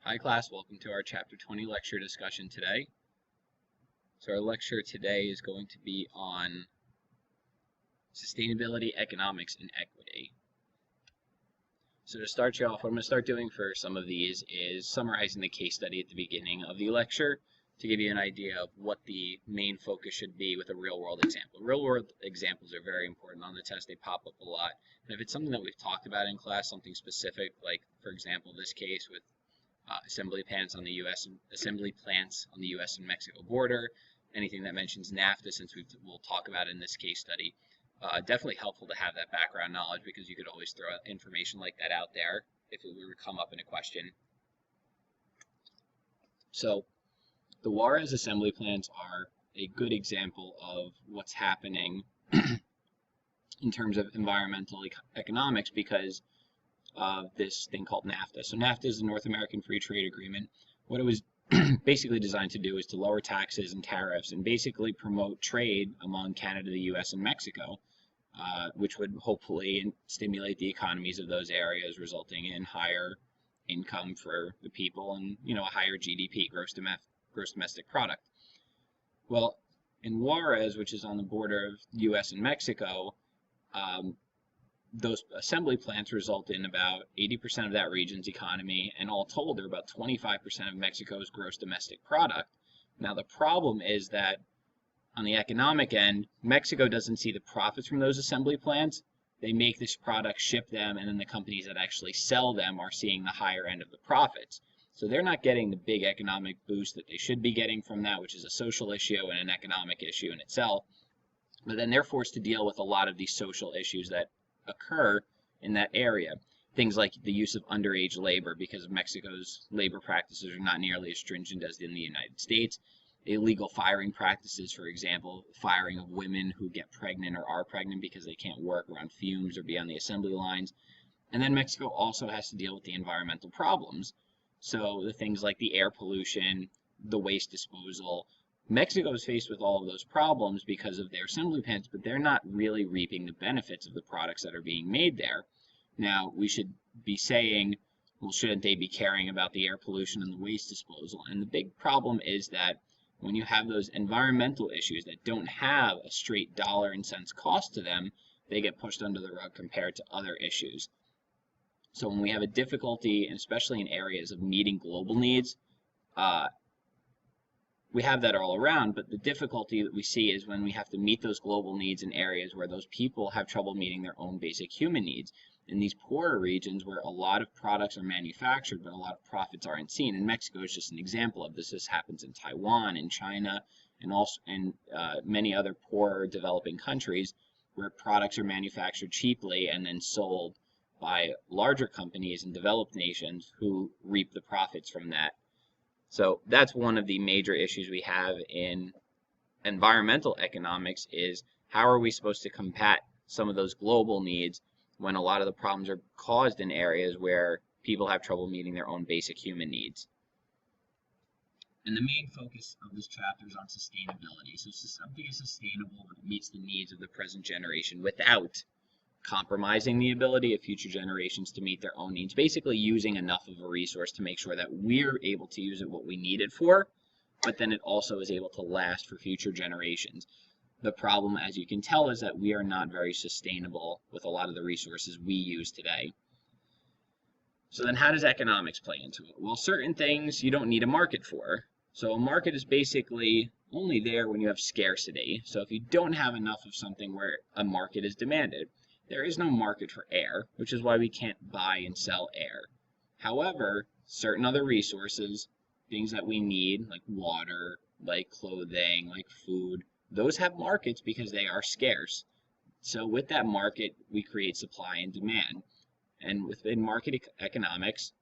Hi class, welcome to our Chapter 20 lecture discussion today. So our lecture today is going to be on sustainability, economics, and equity. So to start you off, what I'm going to start doing for some of these is summarizing the case study at the beginning of the lecture to give you an idea of what the main focus should be with a real-world example. Real-world examples are very important on the test. They pop up a lot. And if it's something that we've talked about in class, something specific, like, for example, this case with assembly plants on the U.S. and Mexico border. Anything that mentions NAFTA, since we'll talk about it in this case study, definitely helpful to have that background knowledge because you could always throw information like that out there if it were to come up in a question. So the Juarez assembly plants are a good example of what's happening in terms of environmental economics because of this thing called NAFTA. So NAFTA is the North American Free Trade Agreement. What it was basically designed to do is to lower taxes and tariffs and basically promote trade among Canada, the US, and Mexico, which would hopefully stimulate the economies of those areas, resulting in higher income for the people and, a higher GDP, gross domestic product. Well, in Juarez, which is on the border of US and Mexico, those assembly plants result in about 80% of that region's economy, and all told, they're about 25% of Mexico's gross domestic product. Now, the problem is that on the economic end, Mexico doesn't see the profits from those assembly plants. They make this product, ship them, and then the companies that actually sell them are seeing the higher end of the profits. So they're not getting the big economic boost that they should be getting from that, which is a social issue and an economic issue in itself. But then they're forced to deal with a lot of these social issues that occur in that area. Things like the use of underage labor, because Mexico's labor practices are not nearly as stringent as in the United States. Illegal firing practices, for example, firing of women who get pregnant or are pregnant because they can't work around fumes or be on the assembly lines. And then Mexico also has to deal with the environmental problems. So the things like the air pollution, the waste disposal. Mexico is faced with all of those problems because of their assembly plants, but they're not really reaping the benefits of the products that are being made there. Now, we should be saying, well, shouldn't they be caring about the air pollution and the waste disposal? And the big problem is that when you have those environmental issues that don't have a straight dollar and cents cost to them, they get pushed under the rug compared to other issues. So when we have a difficulty, and especially in areas of meeting global needs, we have that all around, but the difficulty that we see is when we have to meet those global needs in areas where those people have trouble meeting their own basic human needs. In these poorer regions where a lot of products are manufactured, but a lot of profits aren't seen, and Mexico is just an example of this. This happens in Taiwan, in China, and also in many other poorer developing countries where products are manufactured cheaply and then sold by larger companies in developed nations who reap the profits from that. So that's one of the major issues we have in environmental economics is how are we supposed to combat some of those global needs when a lot of the problems are caused in areas where people have trouble meeting their own basic human needs. And the main focus of this chapter is on sustainability. So something is sustainable when it meets the needs of the present generation without compromising the ability of future generations to meet their own needs, basically using enough of a resource to make sure that we're able to use it what we need it for, but then it also is able to last for future generations. The problem, as you can tell, is that we are not very sustainable with a lot of the resources we use today. So then how does economics play into it? Well, certain things you don't need a market for. So a market is basically only there when you have scarcity. So if you don't have enough of something where a market is demanded, there is no market for air, which is why we can't buy and sell air. However, certain other resources, things that we need, like water, like clothing, like food, those have markets because they are scarce. So with that market, we create supply and demand. And within market economics,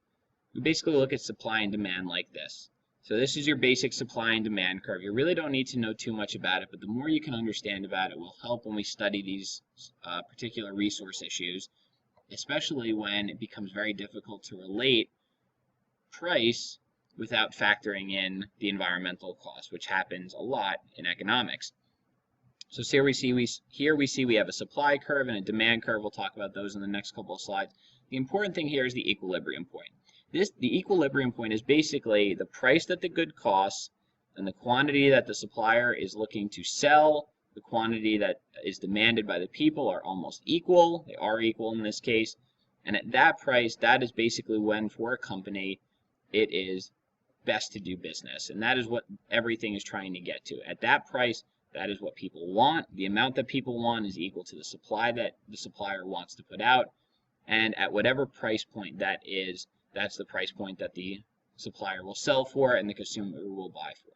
we basically look at supply and demand like this. So this is your basic supply and demand curve. You really don't need to know too much about it, but the more you can understand about it will help when we study these particular resource issues, especially when it becomes very difficult to relate price without factoring in the environmental cost, which happens a lot in economics. So here we see we have a supply curve and a demand curve. We'll talk about those in the next couple of slides. The important thing here is the equilibrium point. The equilibrium point is basically the price that the good costs and the quantity that the supplier is looking to sell. The quantity that is demanded by the people are almost equal. They are equal in this case. And at that price, that is basically when, for a company, it is best to do business. And that is what everything is trying to get to. At that price, that is what people want. The amount that people want is equal to the supply that the supplier wants to put out. And at whatever price point that is, that's the price point that the supplier will sell for and the consumer will buy for.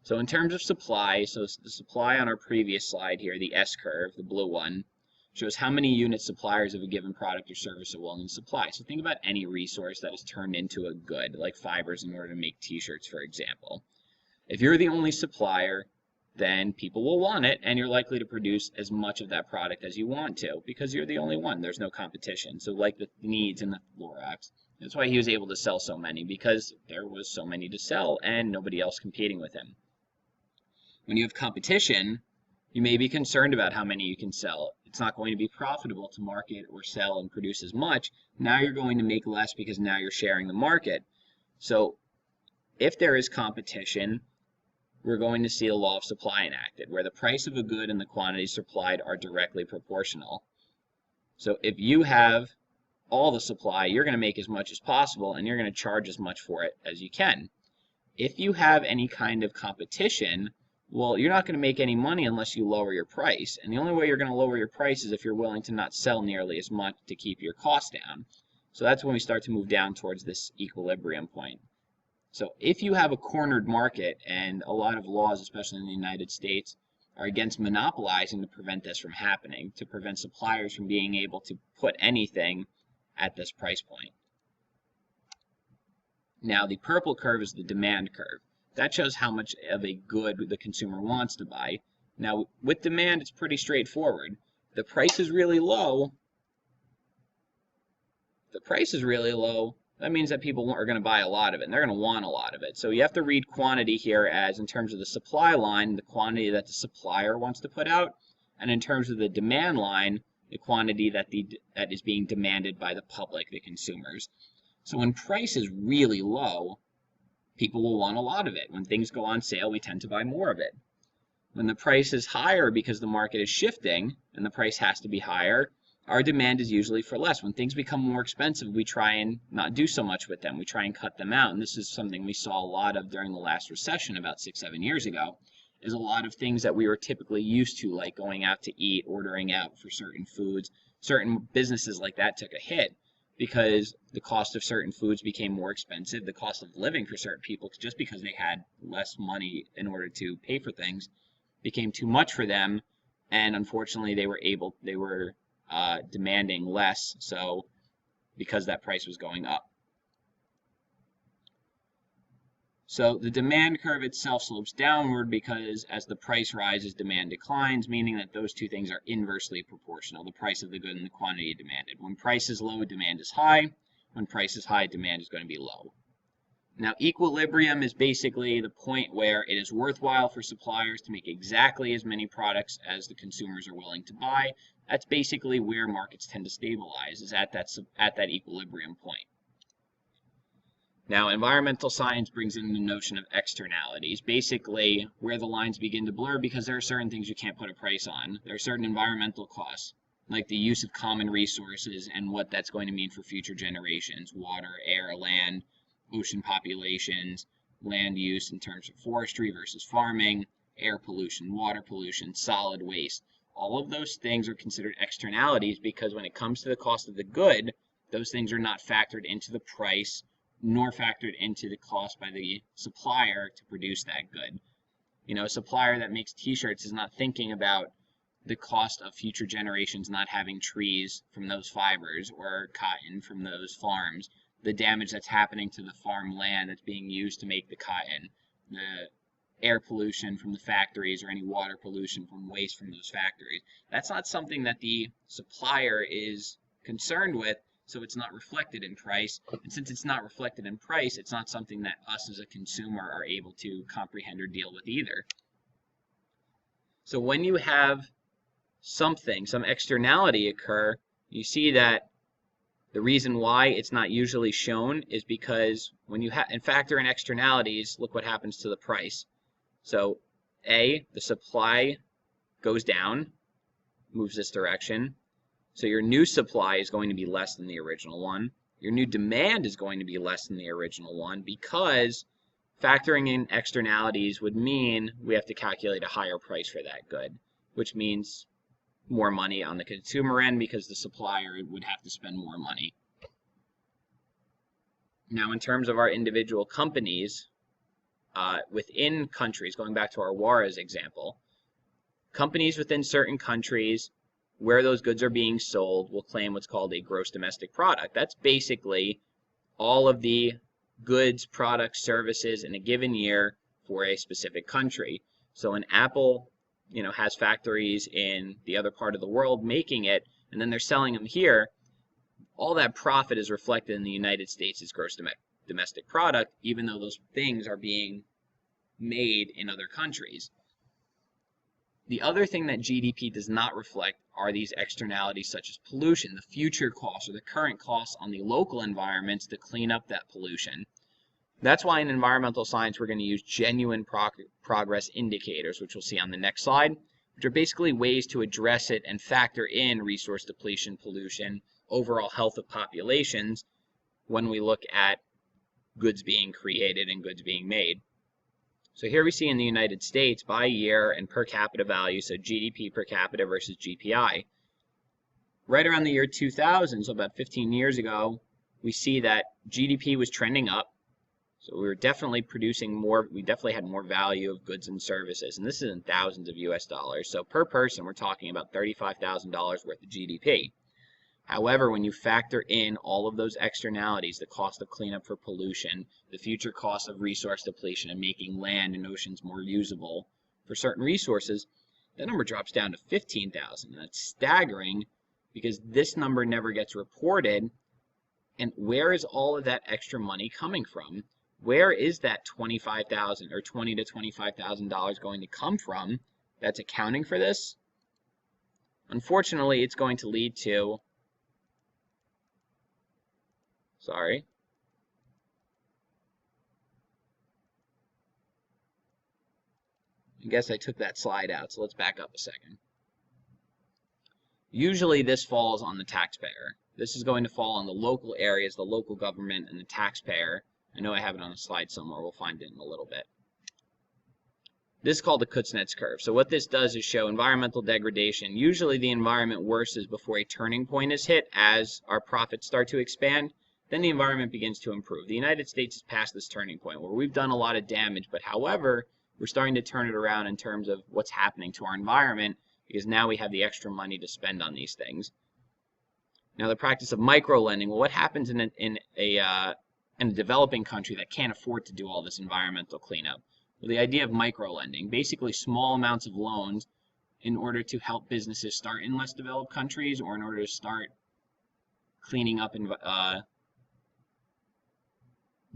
So in terms of supply, so the supply on our previous slide here, the S curve, the blue one, shows how many units suppliers of a given product or service are willing to supply. So think about any resource that is turned into a good, like fibers in order to make t-shirts, for example. If you're the only supplier, then people will want it, and you're likely to produce as much of that product as you want to, because you're the only one. There's no competition. So like the needs in the Lorax, that's why he was able to sell so many, because there was so many to sell and nobody else competing with him. When you have competition, you may be concerned about how many you can sell. It's not going to be profitable to market or sell and produce as much. Now you're going to make less because now you're sharing the market. So if there is competition, we're going to see a law of supply enacted, where the price of a good and the quantity supplied are directly proportional. So if you have all the supply, you're going to make as much as possible, and you're going to charge as much for it as you can. If you have any kind of competition, well, you're not going to make any money unless you lower your price. And the only way you're going to lower your price is if you're willing to not sell nearly as much to keep your costs down. So that's when we start to move down towards this equilibrium point. So if you have a cornered market, and a lot of laws, especially in the United States, are against monopolizing to prevent this from happening, to prevent suppliers from being able to put anything at this price point. Now, the purple curve is the demand curve. That shows how much of a good the consumer wants to buy. Now, with demand, it's pretty straightforward. The price is really low. That means that people are going to buy a lot of it, and they're going to want a lot of it. So you have to read quantity here as, in terms of the supply line, the quantity that the supplier wants to put out, and in terms of the demand line, the quantity that is being demanded by the public, the consumers. So when price is really low, people will want a lot of it. When things go on sale, we tend to buy more of it. When the price is higher because the market is shifting and the price has to be higher, our demand is usually for less. When things become more expensive, we try and not do so much with them. We try and cut them out. And this is something we saw a lot of during the last recession about 6-7 years ago, is a lot of things that we were typically used to, like going out to eat, ordering out for certain foods. Certain businesses like that took a hit, because the cost of certain foods became more expensive. The cost of living for certain people, just because they had less money in order to pay for things, became too much for them, and unfortunately they were demanding less, so because that price was going up. So the demand curve itself slopes downward because as the price rises, demand declines, meaning that those two things are inversely proportional, the price of the good and the quantity demanded. When price is low, demand is high. When price is high, demand is going to be low. Now, equilibrium is basically the point where it is worthwhile for suppliers to make exactly as many products as the consumers are willing to buy. That's basically where markets tend to stabilize, is at that equilibrium point. Now, environmental science brings in the notion of externalities, basically where the lines begin to blur because there are certain things you can't put a price on. There are certain environmental costs, like the use of common resources and what that's going to mean for future generations: water, air, land, ocean populations, land use in terms of forestry versus farming, air pollution, water pollution, solid waste. All of those things are considered externalities because when it comes to the cost of the good, those things are not factored into the price nor factored into the cost by the supplier to produce that good. You know, a supplier that makes t-shirts is not thinking about the cost of future generations not having trees from those fibers or cotton from those farms, the damage that's happening to the farm land that's being used to make the cotton, the air pollution from the factories or any water pollution from waste from those factories. That's not something that the supplier is concerned with, so it's not reflected in price. And since it's not reflected in price, it's not something that us as a consumer are able to comprehend or deal with either. So when you have some externality occur, you see that The reason why it's not usually shown is because when you factor in externalities, look what happens to the price. So A, the supply goes down, moves this direction. So your new supply is going to be less than the original one. Your new demand is going to be less than the original one because factoring in externalities would mean we have to calculate a higher price for that good, which means more money on the consumer end because the supplier would have to spend more money. Now, in terms of our individual companies, within countries, going back to our Juarez example, companies within certain countries where those goods are being sold will claim what's called a gross domestic product. That's basically all of the goods, products, services in a given year for a specific country. So an Apple, has factories in the other part of the world making it, and then they're selling them here. All that profit is reflected in the United States as gross domestic product, even though those things are being made in other countries. The other thing that GDP does not reflect are these externalities such as pollution, the future costs or the current costs on the local environments to clean up that pollution. That's why in environmental science we're going to use genuine progress indicators, which we'll see on the next slide, which are basically ways to address it and factor in resource depletion, pollution, overall health of populations when we look at goods being created and goods being made. So here we see in the United States by year and per capita value, so GDP per capita versus GPI. Right around the year 2000, so about 15 years ago, we see that GDP was trending up. So we were definitely producing more, we definitely had more value of goods and services, and this is in thousands of US dollars. So per person, we're talking about $35,000 worth of GDP. However, when you factor in all of those externalities, the cost of cleanup for pollution, the future cost of resource depletion and making land and oceans more usable for certain resources, that number drops down to 15,000. That's staggering because this number never gets reported. And where is all of that extra money coming from? Where is that $25,000 or $20,000 to $25,000 going to come from that's accounting for this? Unfortunately, it's going to lead to I guess I took that slide out, so let's back up a second. Usually this falls on the taxpayer. This is going to fall on the local areas, the local government, and the taxpayer. I know I have it on a slide somewhere. We'll find it in a little bit. This is called the Kuznets curve. So what this does is show environmental degradation. Usually the environment worsens before a turning point is hit as our profits start to expand. Then the environment begins to improve. The United States is past this turning point where we've done a lot of damage, but however, we're starting to turn it around in terms of what's happening to our environment because now we have the extra money to spend on these things. Now the practice of micro-lending, well, what happens in a developing country that can't afford to do all this environmental cleanup? Well, the idea of micro-lending, basically small amounts of loans in order to help businesses start in less developed countries or in order to start cleaning up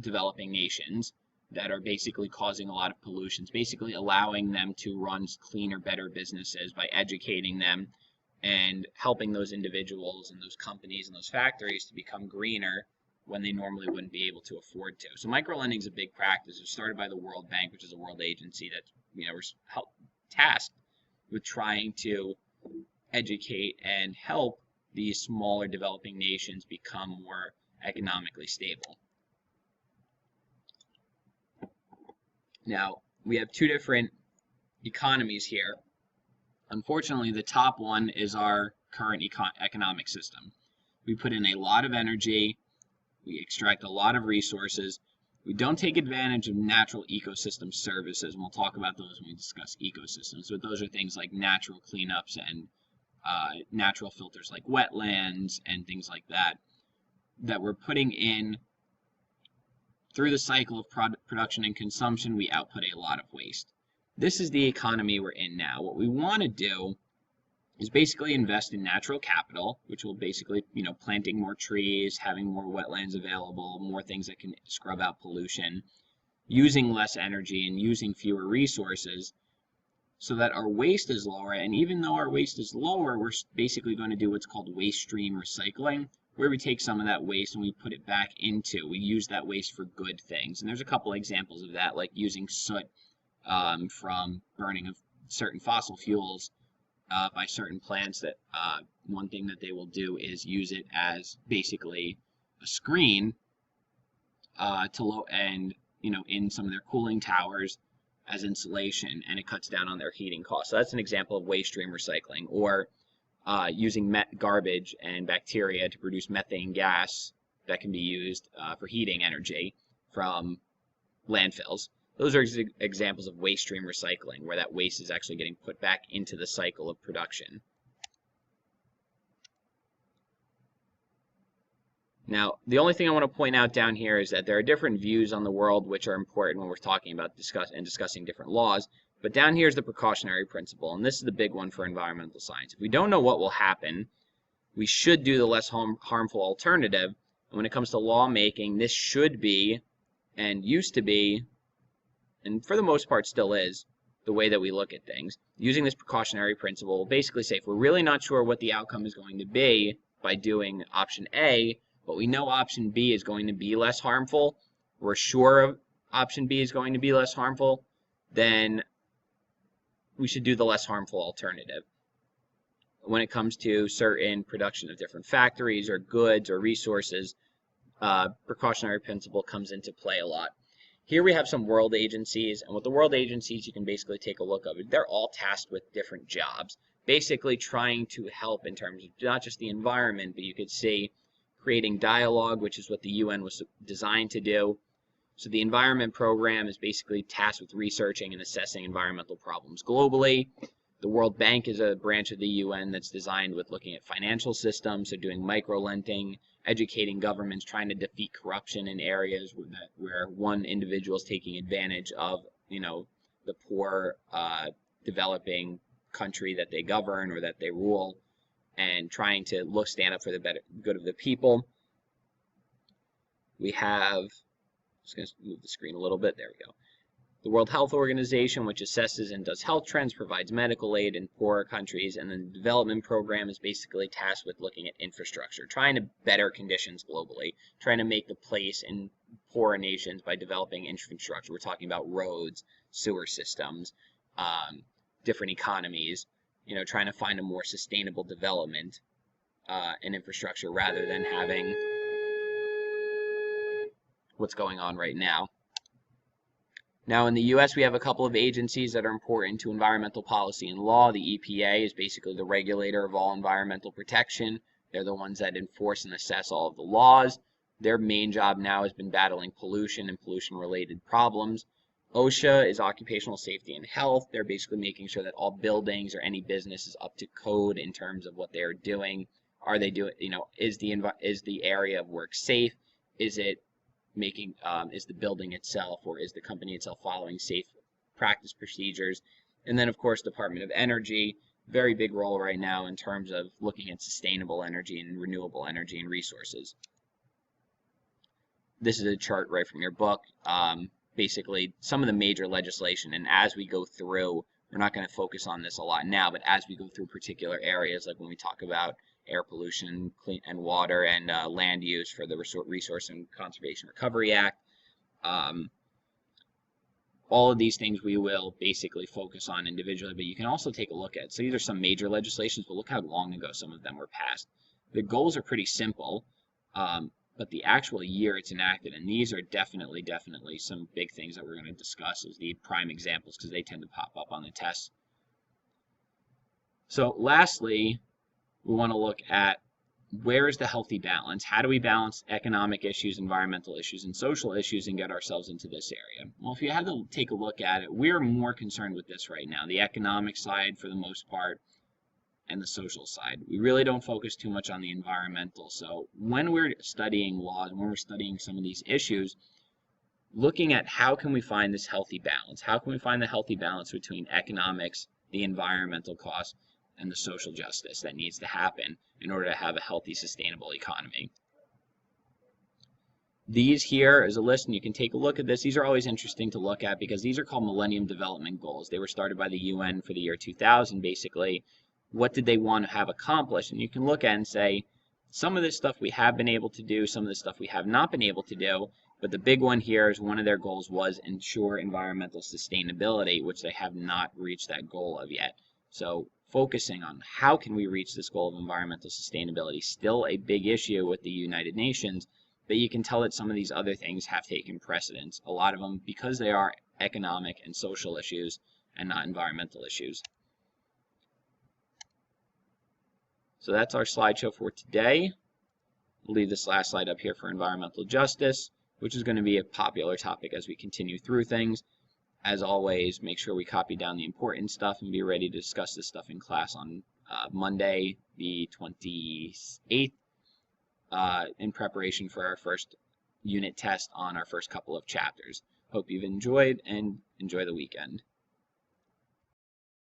developing nations that are basically causing a lot of pollutions, basically allowing them to run cleaner, better businesses by educating them and helping those individuals and those companies and those factories to become greener when they normally wouldn't be able to afford to. So microlending is a big practice. It was started by the World Bank, which is a world agency that was tasked with trying to educate and help these smaller developing nations become more economically stable. Now, we have two different economies here. Unfortunately, the top one is our current economic system. We put in a lot of energy, we extract a lot of resources, we don't take advantage of natural ecosystem services, and we'll talk about those when we discuss ecosystems. So those are things like natural cleanups and natural filters like wetlands and things like that, that we're putting in. Through the cycle of production and consumption, we output a lot of waste. This is the economy we're in now. What we want to do is basically invest in natural capital, which will basically, planting more trees, having more wetlands available, more things that can scrub out pollution, using less energy and using fewer resources so that our waste is lower. And even though our waste is lower, we're basically going to do what's called waste stream recycling, where we take some of that waste and we put it back into, we use that waste for good things. And there's a couple examples of that, like using soot from burning of certain fossil fuels by certain plants. That one thing that they will do is use it as basically a screen and in some of their cooling towers as insulation, and it cuts down on their heating costs. So that's an example of waste stream recycling. Or using garbage and bacteria to produce methane gas that can be used for heating energy from landfills. Those are examples of waste stream recycling, where that waste is actually getting put back into the cycle of production. Now, the only thing I want to point out down here is that there are different views on the world which are important when we're talking about discussing different laws. But down here is the precautionary principle, and this is the big one for environmental science. If we don't know what will happen, we should do the less harmful alternative. And when it comes to lawmaking, this should be, and used to be, and for the most part still is, the way that we look at things. Using this precautionary principle will basically say if we're really not sure what the outcome is going to be by doing option A, but we know option B is going to be less harmful, we're sure of option B is going to be less harmful, then we should do the less harmful alternative. When it comes to certain production of different factories or goods or resources, precautionary principle comes into play a lot. Here we have some world agencies, and with the world agencies you can basically take a look at it. They're all tasked with different jobs, basically trying to help in terms of not just the environment, but you could see creating dialogue, which is what the UN was designed to do. So the Environment Program is basically tasked with researching and assessing environmental problems globally. The World Bank is a branch of the UN that's designed with looking at financial systems, so doing micro-lending, educating governments, trying to defeat corruption in areas where one individual is taking advantage of, the poor developing country that they govern or that they rule, and trying to stand up for the good of the people. We have, just going to move the screen a little bit, there we go. The World Health Organization, which assesses and does health trends, provides medical aid in poorer countries, and then the Development Program is basically tasked with looking at infrastructure, trying to better conditions globally, trying to make the place in poorer nations by developing infrastructure. We're talking about roads, sewer systems, different economies, trying to find a more sustainable development in infrastructure rather than having what's going on right now. Now in the US we have a couple of agencies that are important to environmental policy and law. The EPA is basically the regulator of all environmental protection. They're the ones that enforce and assess all of the laws. Their main job now has been battling pollution and pollution related problems. OSHA is occupational safety and health. They're basically making sure that all buildings or any business is up to code in terms of what they're doing. Are they doing, is the area of work safe? Is it is the building itself or is the company itself following safe practice procedures? And then of course Department of Energy, very big role right now in terms of looking at sustainable energy and renewable energy and resources. This is a chart right from your book. Basically some of the major legislation, and as we go through, we're not going to focus on this a lot now, but as we go through particular areas, like when we talk about air pollution, clean and water, and land use for the Resource and Conservation Recovery Act, all of these things we will basically focus on individually, but you can also take a look at. So these are some major legislations, but look how long ago some of them were passed. The goals are pretty simple, but the actual year it's enacted, and these are definitely some big things that we're going to discuss as the prime examples because they tend to pop up on the tests. So lastly, we want to look at where is the healthy balance? How do we balance economic issues, environmental issues, and social issues and get ourselves into this area? Well, if you had to take a look at it, we're more concerned with this right now, the economic side for the most part, and the social side. We really don't focus too much on the environmental. So when we're studying laws, when we're studying some of these issues, looking at how can we find this healthy balance? How can we find the healthy balance between economics, the environmental costs, and the social justice that needs to happen in order to have a healthy, sustainable economy? These here is a list, and you can take a look at this. These are always interesting to look at because these are called Millennium Development Goals. They were started by the UN for the year 2000, basically. What did they want to have accomplished? And you can look at and say, Some of this stuff we have been able to do, some of this stuff we have not been able to do, but the big one here is one of their goals was ensure environmental sustainability, which they have not reached that goal of yet. So focusing on how can we reach this goal of environmental sustainability, still a big issue with the United Nations, but you can tell that some of these other things have taken precedence, a lot of them because they are economic and social issues and not environmental issues. So that's our slideshow for today. We'll leave this last slide up here for environmental justice, which is going to be a popular topic as we continue through things. As always, make sure we copy down the important stuff and be ready to discuss this stuff in class on Monday, the 28th, in preparation for our first unit test on our first couple of chapters. Hope you've enjoyed, and enjoy the weekend.